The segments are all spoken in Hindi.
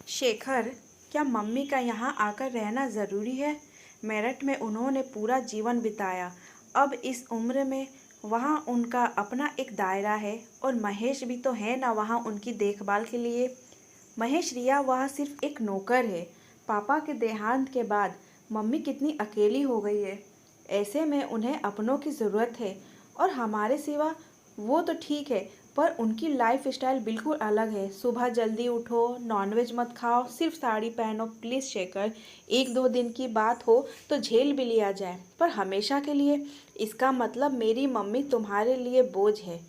शेखर, क्या मम्मी का यहाँ आकर रहना ज़रूरी है? मेरठ में उन्होंने पूरा जीवन बिताया। अब इस उम्र में वहाँ उनका अपना एक दायरा है और महेश भी तो है ना वहाँ उनकी देखभाल के लिए। महेश रिया वहाँ सिर्फ एक नौकर है। पापा के देहांत के बाद मम्मी कितनी अकेली हो गई है। ऐसे में उन्हें अपनों की ज़रूरत है और हमारे सिवा वो तो ठीक है, पर उनकी लाइफ स्टाइल बिल्कुल अलग है। सुबह जल्दी उठो, नॉनवेज मत खाओ, सिर्फ साड़ी पहनो। प्लीज़ शेखर, एक दो दिन की बात हो तो झेल भी लिया जाए, पर हमेशा के लिए इसका मतलब मेरी मम्मी तुम्हारे लिए बोझ है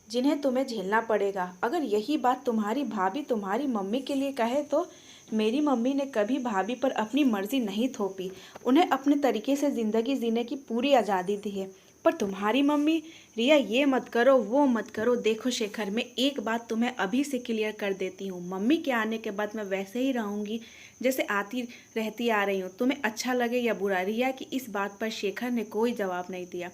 जिन्हें तुम्हें झेलना पड़ेगा। अगर यही बात तुम्हारी भाभी तुम्हारी मम्मी के लिए कहे तो मेरी मम्मी ने कभी भाभी पर अपनी मर्जी नहीं थोपी। उन्हें अपने तरीके से ज़िंदगी जीने की पूरी आज़ादी दी है। पर तुम्हारी मम्मी, रिया ये मत करो वो मत करो। देखो शेखर, मैं एक बात तुम्हें अभी से क्लियर कर देती हूँ, मम्मी के आने के बाद मैं वैसे ही रहूँगी जैसे आती रहती आ रही हूँ। तुम्हें अच्छा लगे या बुरा। रिया की इस बात पर शेखर ने कोई जवाब नहीं दिया।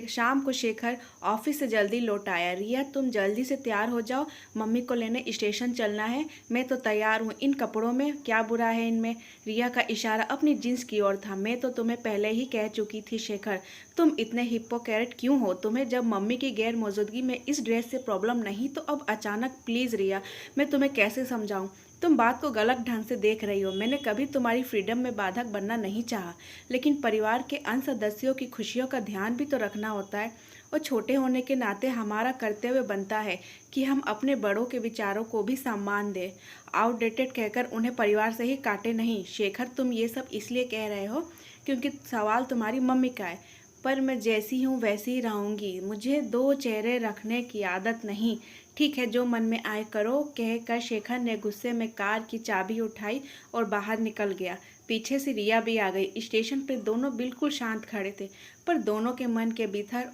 शाम को शेखर ऑफिस से जल्दी लौट आया। रिया, तुम जल्दी से तैयार हो जाओ, मम्मी को लेने स्टेशन चलना है। मैं तो तैयार हूँ, इन कपड़ों में क्या बुरा है इनमें। रिया का इशारा अपनी जींस की ओर था। मैं तो तुम्हें पहले ही कह चुकी थी शेखर, तुम इतने हिप्पोक्रेट क्यों हो। तुम्हें जब मम्मी की गैर मौजूदगी में इस ड्रेस से प्रॉब्लम नहीं तो अब अचानक। प्लीज़ रिया, मैं तुम्हें कैसे समझाऊँ। तुम बात को गलत ढंग से देख रही हो। मैंने कभी तुम्हारी फ्रीडम में बाधक बनना नहीं चाहा, लेकिन परिवार के अन्य सदस्यों की खुशियों का ध्यान भी तो रखना होता है और छोटे होने के नाते हमारा कर्तव्य बनता है कि हम अपने बड़ों के विचारों को भी सम्मान दें। आउटडेटेड कहकर उन्हें परिवार से ही काटे नहीं। शेखर, तुम ये सब इसलिए कह रहे हो क्योंकि सवाल तुम्हारी मम्मी का है, पर मैं जैसी हूँ वैसी ही रहूँगी। मुझे दो चेहरे रखने की आदत नहीं। ठीक है, जो मन में आए करो, कहकर शेखर ने गुस्से में कार की चाबी उठाई और बाहर निकल गया। पीछे से रिया भी आ गई। स्टेशन पर दोनों बिल्कुल शांत खड़े थे, पर दोनों के मन के भीतर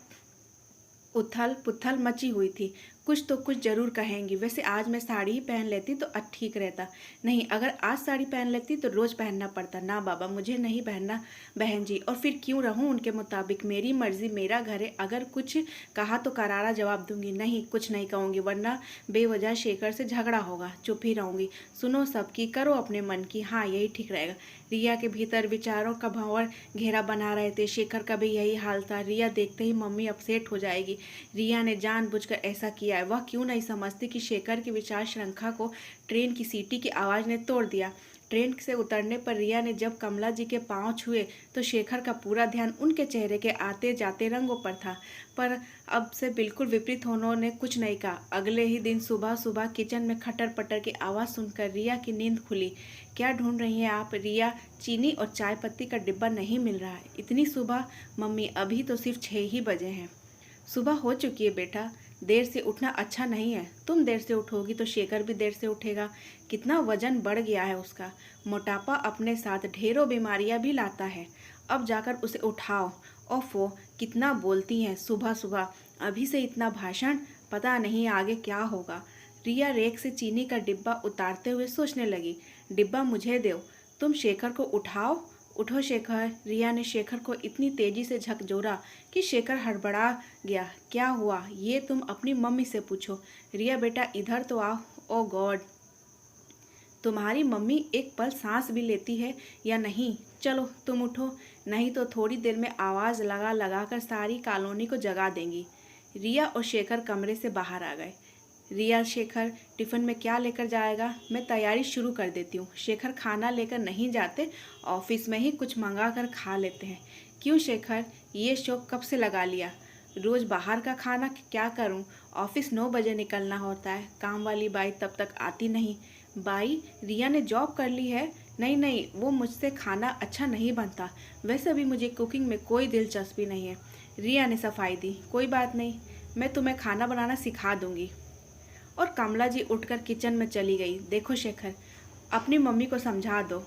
उथल पुथल मची हुई थी। कुछ तो कुछ जरूर कहेंगी। वैसे आज मैं साड़ी ही पहन लेती तो ठीक रहता। नहीं, अगर आज साड़ी पहन लेती तो रोज पहनना पड़ता। ना बाबा, मुझे नहीं पहनना बहन जी। और फिर क्यों रहूं उनके मुताबिक। मेरी मर्जी, मेरा घर है। अगर कुछ कहा तो करारा जवाब दूंगी। नहीं, कुछ नहीं कहूंगी, वरना बेवजह शेखर से झगड़ा होगा। चुप ही रहूंगी। सुनो सबकी, करो अपने मन की। हाँ, यही ठीक रहेगा। रिया के भीतर विचारों का भंवर घेरा बना रहे थे। शेखर का भी यही हाल था। रिया देखते ही मम्मी अपसेट हो जाएगी। रिया ने जानबूझकर ऐसा किया है। वह क्यों नहीं समझती कि शेखर की विचार श्रृंखला को ट्रेन की सीटी की आवाज़ ने तोड़ दिया। ट्रेन से उतरने पर रिया ने जब कमला जी के पांव छुए तो शेखर का पूरा ध्यान उनके चेहरे के आते जाते रंगों पर था। पर अब से बिल्कुल विपरीत उन्होंने कुछ नहीं कहा। अगले ही दिन सुबह सुबह किचन में खटर पटर की आवाज़ सुनकर रिया की नींद खुली। क्या ढूंढ रही हैं आप। रिया, चीनी और चाय पत्ती का डिब्बा नहीं मिल रहा है। इतनी सुबह मम्मी, अभी तो सिर्फ 6 ही बजे हैं। सुबह हो चुकी है बेटा, देर से उठना अच्छा नहीं है। तुम देर से उठोगी तो शेखर भी देर से उठेगा। कितना वजन बढ़ गया है उसका। मोटापा अपने साथ ढेरों बीमारियां भी लाता है। अब जाकर उसे उठाओ। ओफो, कितना बोलती हैं सुबह सुबह। अभी से इतना भाषण, पता नहीं आगे क्या होगा। रिया रेक से चीनी का डिब्बा उतारते हुए सोचने लगी। डिब्बा मुझे दो, तुम शेखर को उठाओ। उठो शेखर। रिया ने शेखर को इतनी तेजी से झकझोरा कि शेखर हड़बड़ा गया। क्या हुआ, ये तुम अपनी मम्मी से पूछो। रिया बेटा इधर तो आओ। ओ गॉड, तुम्हारी मम्मी एक पल सांस भी लेती है या नहीं। चलो तुम उठो, नहीं तो थोड़ी देर में आवाज़ लगा लगा कर सारी कॉलोनी को जगा देंगी। रिया और शेखर कमरे से बाहर आ गए। रिया, शेखर टिफ़िन में क्या लेकर जाएगा। मैं तैयारी शुरू कर देती हूँ। शेखर, खाना लेकर नहीं जाते, ऑफिस में ही कुछ मंगा कर खा लेते हैं। क्यों शेखर, ये शौक कब से लगा लिया। रोज़ बाहर का खाना क्या करूँ। ऑफिस 9 बजे निकलना होता है। काम वाली बाई तब तक आती नहीं। बाई, रिया ने जॉब कर ली है। नहीं नहीं, वो मुझसे खाना अच्छा नहीं बनता। वैसे भी मुझे कुकिंग में कोई दिलचस्पी नहीं है। रिया ने सफाई दी। कोई बात नहीं, मैं तुम्हें खाना बनाना सिखा दूंगी। और कमला जी उठकर किचन में चली गई। देखो शेखर, अपनी मम्मी को समझा दो,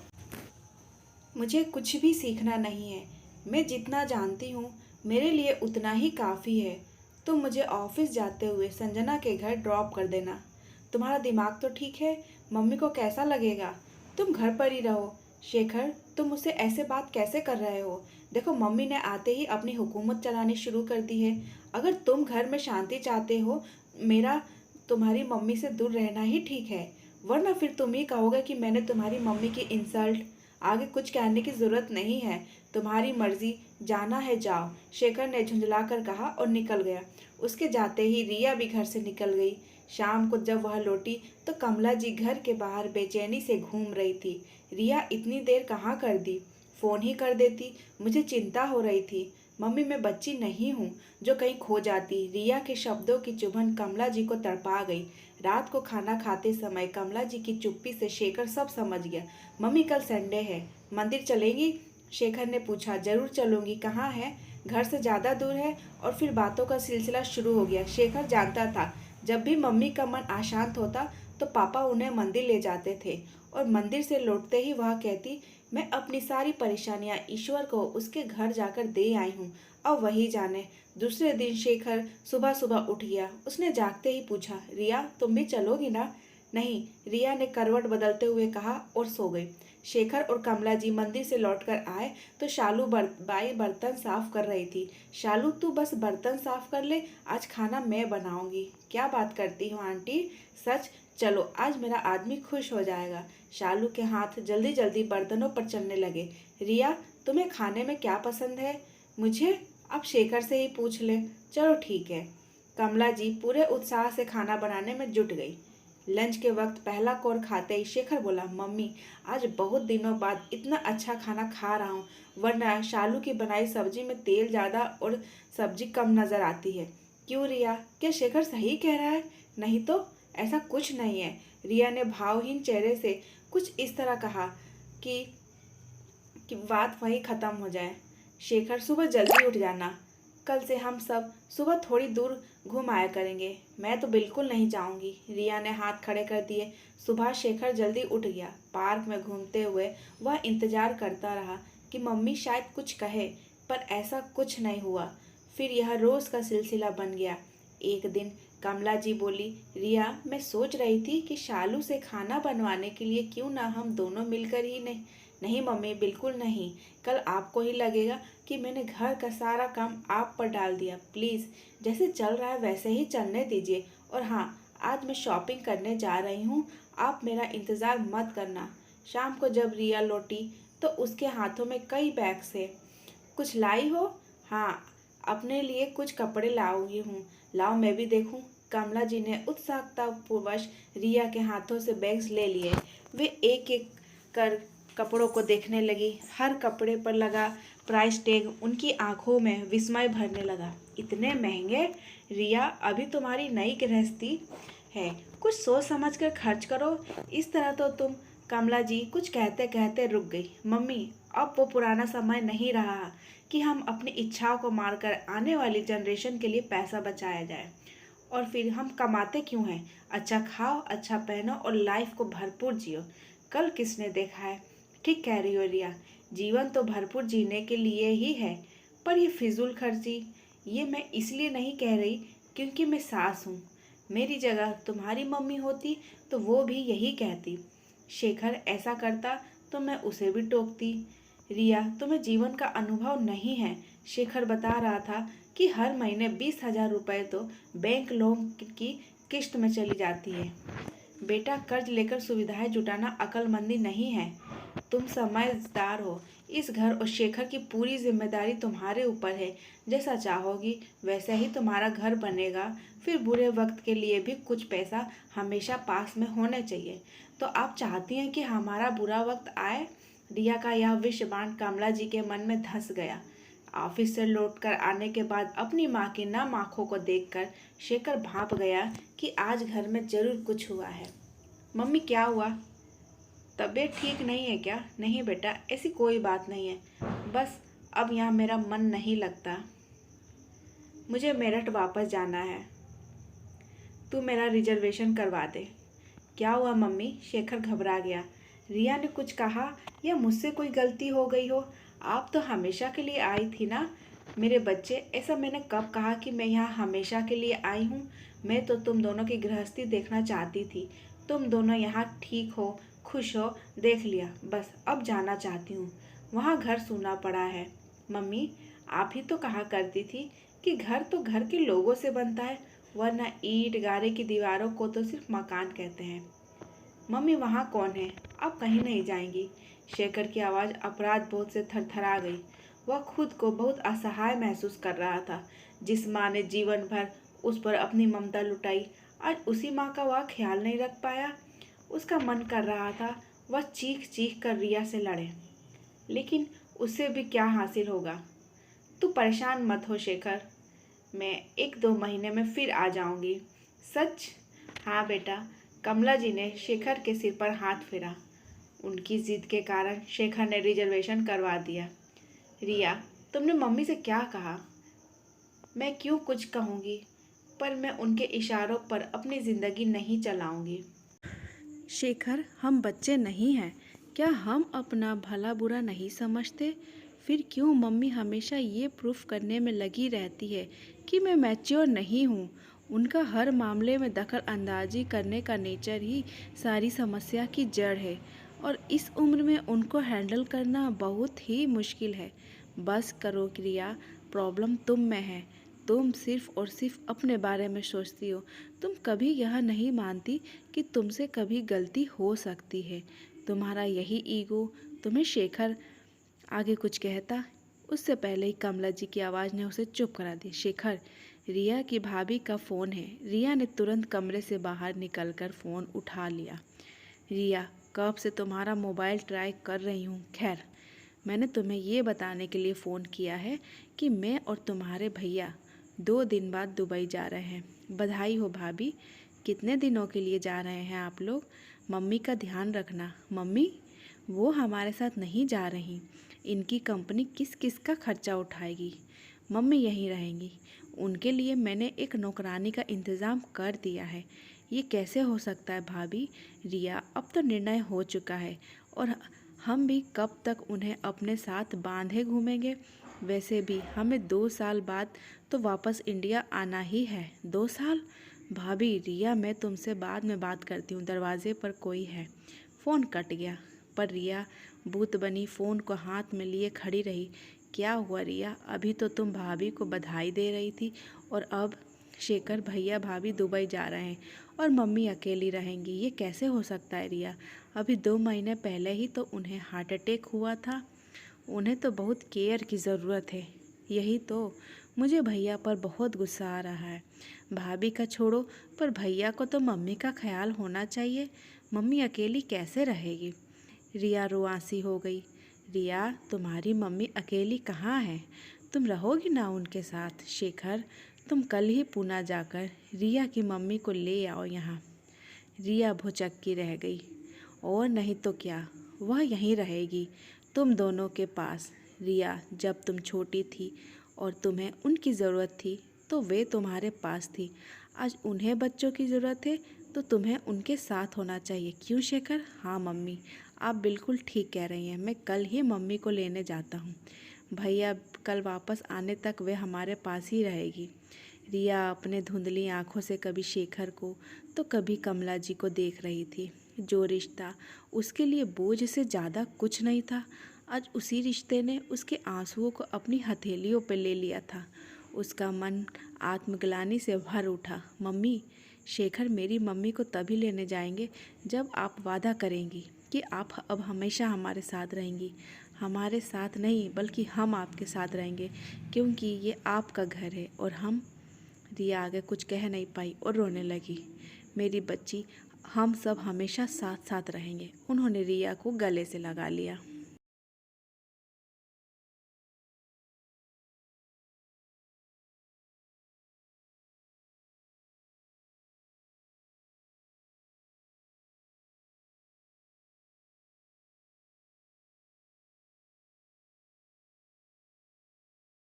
मुझे कुछ भी सीखना नहीं है। मैं जितना जानती हूँ मेरे लिए उतना ही काफ़ी है। तुम मुझे ऑफिस जाते हुए संजना के घर ड्रॉप कर देना। तुम्हारा दिमाग तो ठीक है। मम्मी को कैसा लगेगा। तुम घर पर ही रहो। शेखर, तुम मुझसे ऐसे बात कैसे कर रहे हो। देखो, मम्मी ने आते ही अपनी हुकूमत चलानी शुरू कर दी है। अगर तुम घर में शांति चाहते हो, मेरा तुम्हारी मम्मी से दूर रहना ही ठीक है। वरना फिर तुम ही कहोगे कि मैंने तुम्हारी मम्मी की इंसल्ट। आगे कुछ कहने की जरूरत नहीं है, तुम्हारी मर्जी, जाना है जाओ, शेखर ने झुंझला कर कहा और निकल गया। उसके जाते ही रिया भी घर से निकल गई। शाम को जब वह लौटी तो कमला जी घर के बाहर बेचैनी से घूम रही थी। रिया इतनी देर कहाँ कर दी, फोन ही कर देती, मुझे चिंता हो रही थी। मम्मी मैं बच्ची नहीं हूँ जो कहीं खो जाती। रिया के शब्दों की चुभन कमला जी को तड़पा गई। रात को खाना खाते समय कमला जी की चुप्पी से शेखर सब समझ गया। मम्मी कल संडे है, मंदिर चलेंगी? शेखर ने पूछा। जरूर चलूंगी, कहाँ है? घर से ज्यादा दूर है? और फिर बातों का सिलसिला शुरू हो गया। शेखर जानता था जब भी मम्मी का मन अशांत होता तो पापा उन्हें मंदिर ले जाते थे और मंदिर से लौटते ही वह कहती, मैं अपनी सारी परेशानियां ईश्वर को उसके घर जाकर दे आई हूँ, अब वही जाने। दूसरे दिन शेखर सुबह सुबह उठ गया। उसने जागते ही पूछा, रिया तुम भी चलोगी ना? नहीं, रिया ने करवट बदलते हुए कहा और सो गई। शेखर और कमला जी मंदिर से लौटकर आए तो शालू बाई बर्तन साफ कर रही थी। शालू तू बस बर्तन साफ कर ले, आज खाना मैं बनाऊंगी। क्या बात करती हो आंटी, सच? चलो आज मेरा आदमी खुश हो जाएगा। शालू के हाथ जल्दी जल्दी बर्तनों पर चलने लगे। रिया तुम्हें खाने में क्या पसंद है? मुझे अब शेखर से ही पूछ ले। चलो ठीक है। कमला जी पूरे उत्साह से खाना बनाने में जुट गई। लंच के वक्त पहला कौर खाते ही शेखर बोला, मम्मी आज बहुत दिनों बाद इतना अच्छा खाना खा रहा हूँ, वरना शालू की बनाई सब्जी में तेल ज़्यादा और सब्जी कम नज़र आती है। क्यों रिया, क्या शेखर सही कह रहा है? नहीं तो ऐसा कुछ नहीं है। रिया ने भावहीन चेहरे से कुछ इस तरह कहा कि बात वहीं ख़त्म हो जाए। शेखर सुबह जल्दी उठ जाना, कल से हम सब सुबह थोड़ी दूर घूम आया करेंगे। मैं तो बिल्कुल नहीं जाऊंगी। रिया ने हाथ खड़े कर दिए। सुबह शेखर जल्दी उठ गया। पार्क में घूमते हुए वह इंतजार करता रहा कि मम्मी शायद कुछ कहे, पर ऐसा कुछ नहीं हुआ। फिर यह रोज का सिलसिला बन गया। एक दिन कमला जी बोली, रिया मैं सोच रही थी कि शालू से खाना बनवाने के लिए क्यों ना हम दोनों मिलकर ही नहीं। नहीं मम्मी, बिल्कुल नहीं। कल आपको ही लगेगा कि मैंने घर का सारा काम आप पर डाल दिया। प्लीज़ जैसे चल रहा है वैसे ही चलने दीजिए। और हाँ, आज मैं शॉपिंग करने जा रही हूँ, आप मेरा इंतज़ार मत करना। शाम को जब रिया लौटी तो उसके हाथों में कई बैग्स थे। कुछ लाई हो? हाँ, अपने लिए कुछ कपड़े लाऊंगी हूँ। लाओ मैं भी देखूँ। कमला जी ने उत्सुकतापूर्वक रिया के हाथों से बैग्स ले लिए। वे एक एक कर कपड़ों को देखने लगी। हर कपड़े पर लगा प्राइस टैग उनकी आंखों में विस्मय भरने लगा। इतने महंगे? रिया अभी तुम्हारी नई गृहस्थी है, कुछ सोच समझ कर खर्च करो। इस तरह तो तुम। कमला जी कुछ कहते कहते रुक गई। मम्मी अब वो पुराना समय नहीं रहा कि हम अपनी इच्छाओं को मारकर आने वाली जनरेशन के लिए पैसा बचाया जाए। और फिर हम कमाते क्यों हैं? अच्छा खाओ, अच्छा पहनो और लाइफ को भरपूर जियो। कल किसने देखा है? ठीक कह रही हो रिया, जीवन तो भरपूर जीने के लिए ही है। पर ये फिजूल खर्ची, ये मैं इसलिए नहीं कह रही क्योंकि मैं सास हूँ। मेरी जगह तुम्हारी मम्मी होती तो वो भी यही कहती। शेखर ऐसा करता तो मैं उसे भी टोकती। रिया तुम्हें जीवन का अनुभव नहीं है। शेखर बता रहा था कि हर महीने 20,000 रुपए तो बैंक लोन की किश्त में चली जाती है। बेटा कर्ज लेकर सुविधाएं जुटाना अक्लमंदी नहीं है। तुम समझदार हो। इस घर और शेखर की पूरी जिम्मेदारी तुम्हारे ऊपर है। जैसा चाहोगी वैसा ही तुम्हारा घर बनेगा। फिर बुरे वक्त के लिए भी कुछ पैसा हमेशा पास में होने चाहिए। तो आप चाहती हैं कि हमारा बुरा वक्त आए? रिया का यह विष बाण कमला जी के मन में धंस गया। ऑफिस से लौटकर आने के बाद अपनी माँ की नम आंखों को देखकर शेखर भांप गया कि आज घर में जरूर कुछ हुआ है। मम्मी क्या हुआ? तबीयत ठीक नहीं है क्या? नहीं बेटा, ऐसी कोई बात नहीं है, बस अब यहाँ मेरा मन नहीं लगता। मुझे मेरठ वापस जाना है, तू मेरा रिजर्वेशन करवा दे। क्या हुआ मम्मी? शेखर घबरा गया। रिया ने कुछ कहा या मुझसे कोई गलती हो गई हो? आप तो हमेशा के लिए आई थी ना मेरे बच्चे। ऐसा मैंने कब कहा कि मैं यहाँ हमेशा के लिए आई हूँ? मैं तो तुम दोनों की गृहस्थी देखना चाहती थी। तुम दोनों यहाँ ठीक हो, खुश हो, देख लिया, बस अब जाना चाहती हूँ। वहाँ घर सूना पड़ा है। मम्मी आप ही तो कहा करती थी कि घर तो घर के लोगों से बनता है, वरना ईंट गारे की दीवारों को तो सिर्फ मकान कहते हैं। मम्मी वहाँ कौन है? आप कहीं नहीं जाएंगी? शेखर की आवाज़ अपराध बोध से थरथरा गई। वह खुद को बहुत असहाय महसूस कर रहा था। जिस माँ ने जीवन भर उस पर अपनी ममता लुटाई, आज उसी माँ का वह ख्याल नहीं रख पाया। उसका मन कर रहा था वह चीख चीख कर रिया से लड़े, लेकिन उससे भी क्या हासिल होगा। तू परेशान मत हो शेखर, मैं 1-2 महीने में फिर आ जाऊंगी। सच? हाँ बेटा। कमला जी ने शेखर के सिर पर हाथ फेरा। उनकी जिद के कारण शेखर ने रिजर्वेशन करवा दिया। रिया, तुमने मम्मी से क्या कहा? मैं क्यों कुछ कहूँगी, पर मैं उनके इशारों पर अपनी ज़िंदगी नहीं चलाऊंगी। शेखर, हम बच्चे नहीं हैं। क्या हम अपना भला बुरा नहीं समझते? फिर क्यों मम्मी हमेशा ये प्रूफ करने में लगी रहती है कि मैं मैच्योर नहीं हूँ? उनका हर मामले में दखल अंदाजी करने का नेचर ही सारी समस्या की जड़ है, और इस उम्र में उनको हैंडल करना बहुत ही मुश्किल है। बस करो क्रिया, प्रॉब्लम तुम में है। तुम सिर्फ और सिर्फ अपने बारे में सोचती हो। तुम कभी यह नहीं मानती कि तुमसे कभी गलती हो सकती है। तुम्हारा यही ईगो तुम्हें शेखर आगे कुछ कहता, उससे पहले ही कमला जी की आवाज़ ने उसे चुप करा दी। शेखर, रिया की भाभी का फ़ोन है। रिया ने तुरंत कमरे से बाहर निकलकर फ़ोन उठा लिया। रिया, कब से तुम्हारा मोबाइल ट्राई कर रही हूँ। खैर, मैंने तुम्हें ये बताने के लिए फ़ोन किया है कि मैं और तुम्हारे भैया 2 दिन बाद दुबई जा रहे हैं। बधाई हो भाभी। कितने दिनों के लिए जा रहे हैं आप लोग? मम्मी का ध्यान रखना। मम्मी? वो हमारे साथ नहीं जा रही। इनकी कंपनी किस किस का खर्चा उठाएगी? मम्मी यहीं रहेंगी। उनके लिए मैंने एक नौकरानी का इंतज़ाम कर दिया है। ये कैसे हो सकता है भाभी? रिया, अब तो निर्णय हो चुका है, और हम भी कब तक उन्हें अपने साथ बांधे घूमेंगे? वैसे भी हमें 2 साल बाद तो वापस इंडिया आना ही है। 2 साल? भाभी, रिया, मैं तुमसे बाद में बात करती हूँ। दरवाजे पर कोई है। फ़ोन कट गया, पर रिया भूत बनी फ़ोन को हाथ में लिए खड़ी रही। क्या हुआ रिया? अभी तो तुम भाभी को बधाई दे रही थी, और अब? शेखर भैया भाभी दुबई जा रहे हैं और मम्मी अकेली रहेंगी। ये कैसे हो सकता है रिया? अभी 2 महीने पहले ही तो उन्हें हार्ट अटैक हुआ था। उन्हें तो बहुत केयर की ज़रूरत है। यही तो। मुझे भैया पर बहुत गुस्सा आ रहा है। भाभी का छोड़ो, पर भैया को तो मम्मी का ख्याल होना चाहिए। मम्मी अकेली कैसे रहेगी? रिया रुआंसी हो गई। रिया, तुम्हारी मम्मी अकेली कहाँ है? तुम रहोगी ना उनके साथ? शेखर, तुम कल ही पूना जाकर रिया की मम्मी को ले आओ यहाँ। रिया भुचक्की रह गई। और नहीं तो क्या, वह यहीं रहेगी तुम दोनों के पास। रिया, जब तुम छोटी थी और तुम्हें उनकी ज़रूरत थी तो वे तुम्हारे पास थी। आज उन्हें बच्चों की ज़रूरत है तो तुम्हें उनके साथ होना चाहिए। क्यों शेखर? हाँ मम्मी, आप बिल्कुल ठीक कह रही हैं। मैं कल ही मम्मी को लेने जाता हूँ। भैया कल वापस आने तक वे हमारे पास ही रहेगी। रिया अपने धुंधली आंखों से कभी शेखर को तो कभी कमला जी को देख रही थी। जो रिश्ता उसके लिए बोझ से ज़्यादा कुछ नहीं था, आज उसी रिश्ते ने उसके आंसुओं को अपनी हथेलियों पर ले लिया था। उसका मन आत्मग्लानि से भर उठा। मम्मी, शेखर मेरी मम्मी को तभी लेने जाएंगे जब आप वादा करेंगी कि आप अब हमेशा हमारे साथ रहेंगी। हमारे साथ नहीं, बल्कि हम आपके साथ रहेंगे, क्योंकि ये आपका घर है और हम। रिया आगे कुछ कह नहीं पाई और रोने लगी। मेरी बच्ची, हम सब हमेशा साथ साथ रहेंगे। उन्होंने रिया को गले से लगा लिया।